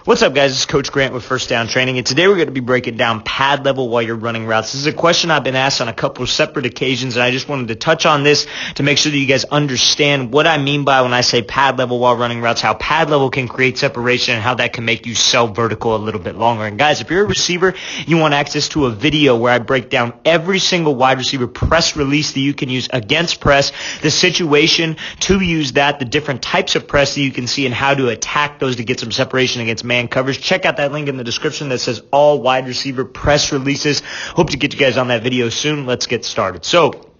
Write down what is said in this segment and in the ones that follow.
What's up, guys? This is Coach Grant with First Down Training, and today we're going to be breaking down pad level while you're running routes. This is a question I've been asked on a couple of separate occasions, and I just wanted to touch on this to make sure that you guys understand what I mean by when I say pad level while running routes, how pad level can create separation, and how that can make you sell vertical a little bit longer. And guys, if you're a receiver, you want access to a video where I break down every single wide receiver press release that you can use against press, the situation to use that, the different types of press that you can see, and how to attack those to get some separation against man coverage. Check out that link in the description that says all wide receiver press releases. Hope to get you guys on that video soon. Let's get started. So,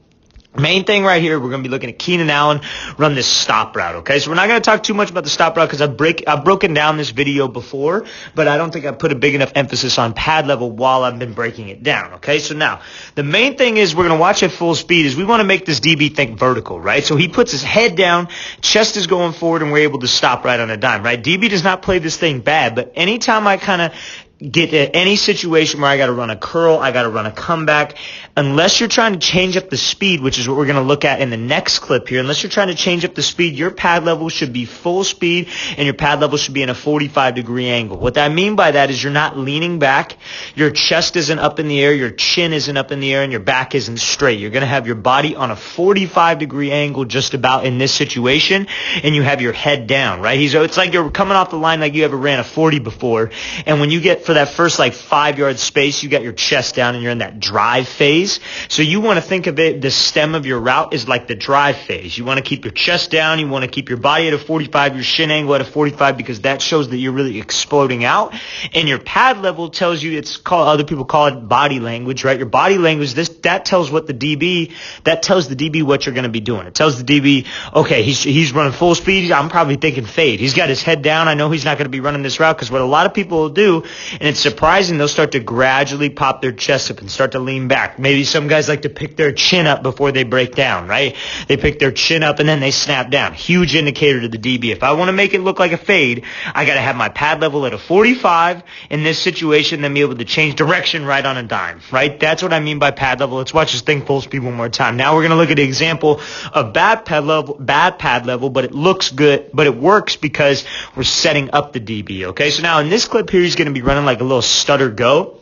main thing right here, we're going to be looking at Keenan Allen run this stop route, okay? So we're not going to talk too much about the stop route because I've broken down this video before, but I don't think I put a big enough emphasis on pad level while I've been breaking it down, okay? So now, the main thing is we're going to watch at full speed is we want to make this DB think vertical, right? So he puts his head down, chest is going forward, and we're able to stop right on a dime, right? DB does not play this thing bad, but anytime I kind of get to any situation where I got to run a curl, I got to run a comeback, unless you're trying to change up the speed, which is what we're going to look at in the next clip here, unless you're trying to change up the speed, your pad level should be full speed and your pad level should be in a 45-degree angle. What I mean by that is you're not leaning back, your chest isn't up in the air, your chin isn't up in the air, and your back isn't straight. You're going to have your body on a 45-degree angle just about in this situation, and you have your head down, right? It's like you're coming off the line like you ever ran a 40 before, and when you get for that first 5-yard space, you got your chest down and you're in that drive phase. So you want to think of it, the stem of your route is like the drive phase. You want to keep your chest down, you want to keep your body at a 45, your shin angle at a 45, because that shows that you're really exploding out. And your pad level tells you, other people call it body language, right? Your body language, that tells the DB what you're going to be doing. It tells the DB, okay, he's running full speed, I'm probably thinking fade. He's got his head down, I know he's not going to be running this route, because what a lot of people will do, and it's surprising, they'll start to gradually pop their chest up and start to lean back. Maybe some guys like to pick their chin up before they break down, right? They pick their chin up and then they snap down. Huge indicator to the DB. If I want to make it look like a fade, I got to have my pad level at a 45 in this situation, then be able to change direction right on a dime, right? That's what I mean by pad level. Let's watch this thing full speed one more time. Now we're going to look at an example of bad pad level, but it looks good, but it works because we're setting up the DB, okay? So now in this clip here, he's going to be running like a little stutter go.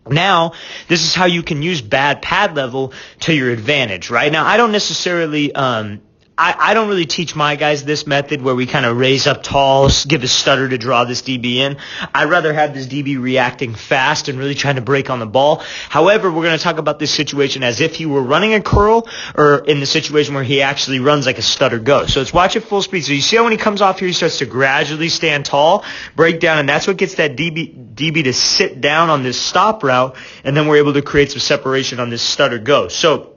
Now, this is how you can use bad pad level to your advantage, right? Now, I don't necessarily, I don't really teach my guys this method where we kind of raise up tall, give a stutter to draw this DB in. I'd rather have this DB reacting fast and really trying to break on the ball. However, we're going to talk about this situation as if he were running a curl, or in the situation where he actually runs like a stutter go. So let's watch it full speed. So you see how when he comes off here, he starts to gradually stand tall, break down, and that's what gets that DB to sit down on this stop route, and then we're able to create some separation on this stutter go. So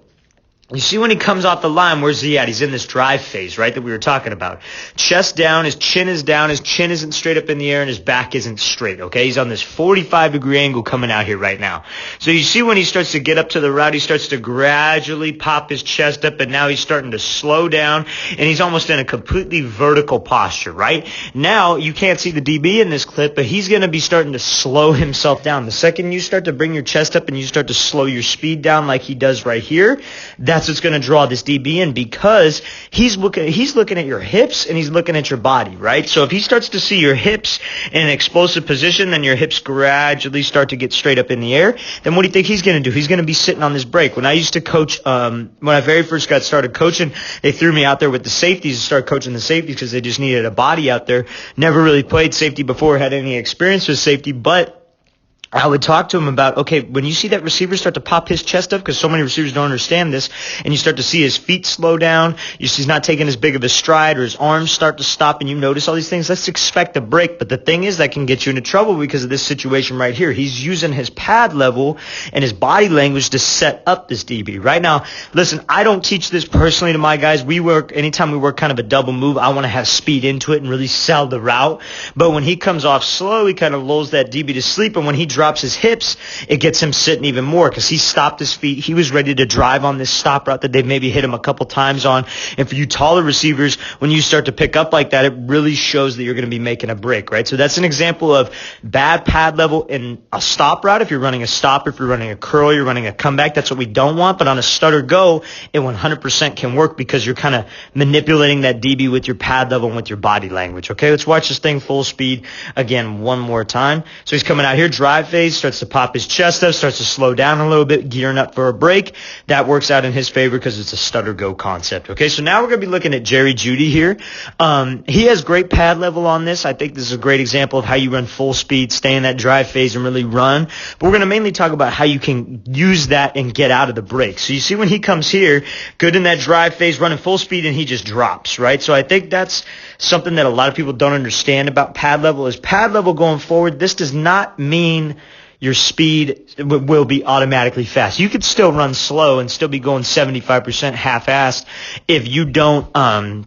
you see when he comes off the line, where's he at? He's in this drive phase, right, that we were talking about. Chest down, his chin is down, his chin isn't straight up in the air, and his back isn't straight, okay? He's on this 45-degree angle coming out here right now. So you see when he starts to get up to the route, he starts to gradually pop his chest up, and now he's starting to slow down, and he's almost in a completely vertical posture, right? Now, you can't see the DB in this clip, but he's going to be starting to slow himself down. The second you start to bring your chest up and you start to slow your speed down like he does right here, that's what's going to draw this DB in, because he's looking at your hips and he's looking at your body, right? So if he starts to see your hips in an explosive position, then your hips gradually start to get straight up in the air, then what do you think he's going to do? He's going to be sitting on this break. When I used to coach, when I very first got started coaching, they threw me out there with the safeties to start coaching the safeties because they just needed a body out there. Never really played safety before, had any experience with safety, but I would talk to him about, okay, when you see that receiver start to pop his chest up, because so many receivers don't understand this, and you start to see his feet slow down, you see he's not taking as big of a stride, or his arms start to stop, and you notice all these things, let's expect a break. But the thing is, that can get you into trouble because of this situation right here. He's using his pad level and his body language to set up this DB. Right now, listen, I don't teach this personally to my guys. Anytime we work kind of a double move, I want to have speed into it and really sell the route. But when he comes off slow, he kind of lulls that DB to sleep, and when he drops his hips, it gets him sitting even more because he stopped his feet. He was ready to drive on this stop route that they've maybe hit him a couple times on. And for you taller receivers, when you start to pick up like that, it really shows that you're going to be making a break, right? So that's an example of bad pad level in a stop route. If you're running a stop, if you're running a curl, you're running a comeback, that's what we don't want. But on a stutter go, it 100% can work because you're kind of manipulating that DB with your pad level and with your body language. Okay, let's watch this thing full speed again one more time. So he's coming out here, drive phase, starts to pop his chest up, starts to slow down a little bit, gearing up for a break. That works out in his favor because it's a stutter go concept. Okay, so now we're going to be looking at Jerry Judy here. He has great pad level on this. I think this is a great example of how you run full speed, stay in that drive phase and really run. But we're going to mainly talk about how you can use that and get out of the break. So you see when he comes here, good in that drive phase, running full speed, and he just drops, right? So I think that's something that a lot of people don't understand about pad level is pad level going forward. This does not mean your speed will be automatically fast. You could still run slow and still be going 75% half-assed if you don't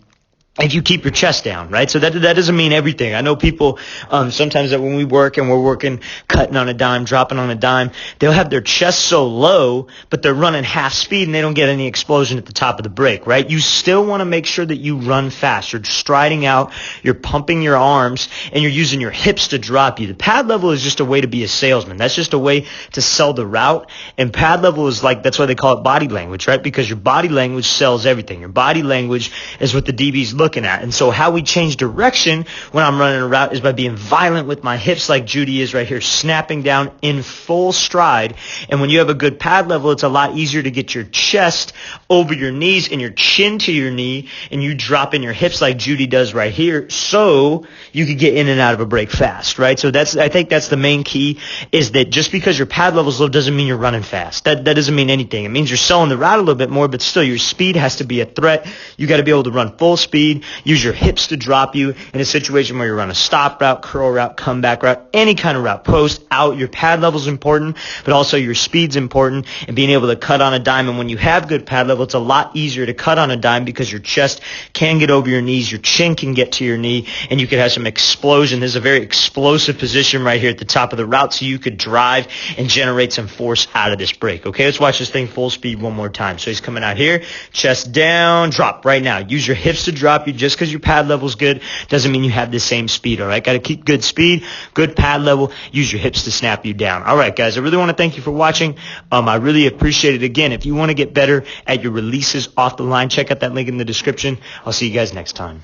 if you keep your chest down, right? So that doesn't mean everything. I know people sometimes that when we work and we're working, cutting on a dime, dropping on a dime, they'll have their chest so low, but they're running half speed and they don't get any explosion at the top of the break, right? You still want to make sure that you run fast. You're striding out, you're pumping your arms, and you're using your hips to drop you. The pad level is just a way to be a salesman. That's just a way to sell the route. And pad level is like, that's why they call it body language, right? Because your body language sells everything. Your body language is what the DB's looking at. And so how we change direction when I'm running a route is by being violent with my hips like Judy is right here, snapping down in full stride. And when you have a good pad level, it's a lot easier to get your chest over your knees and your chin to your knee, and you drop in your hips like Judy does right here, so you could get in and out of a break fast, right? So I think that's the main key, is that just because your pad level's low doesn't mean you're running fast. That doesn't mean anything. It means you're selling the route a little bit more, but still your speed has to be a threat. You got to be able to run full speed. Use your hips to drop you in a situation where you run a stop route, curl route, comeback route, any kind of route, post, out. Your pad level is important, but also your speed's important, and being able to cut on a dime. And when you have good pad level, it's a lot easier to cut on a dime because your chest can get over your knees, your chin can get to your knee, and you could have some explosion. This is a very explosive position right here at the top of the route, so you could drive and generate some force out of this break. Okay, let's watch this thing full speed one more time. So he's coming out here, chest down, drop right now. Use your hips to drop you. Just because your pad level's good doesn't mean you have the same speed, all right? Got to keep good speed, good pad level. Use your hips to snap you down. All right, guys, I really want to thank you for watching. I really appreciate it. Again, if you want to get better at your releases off the line, check out that link in the description. I'll see you guys next time.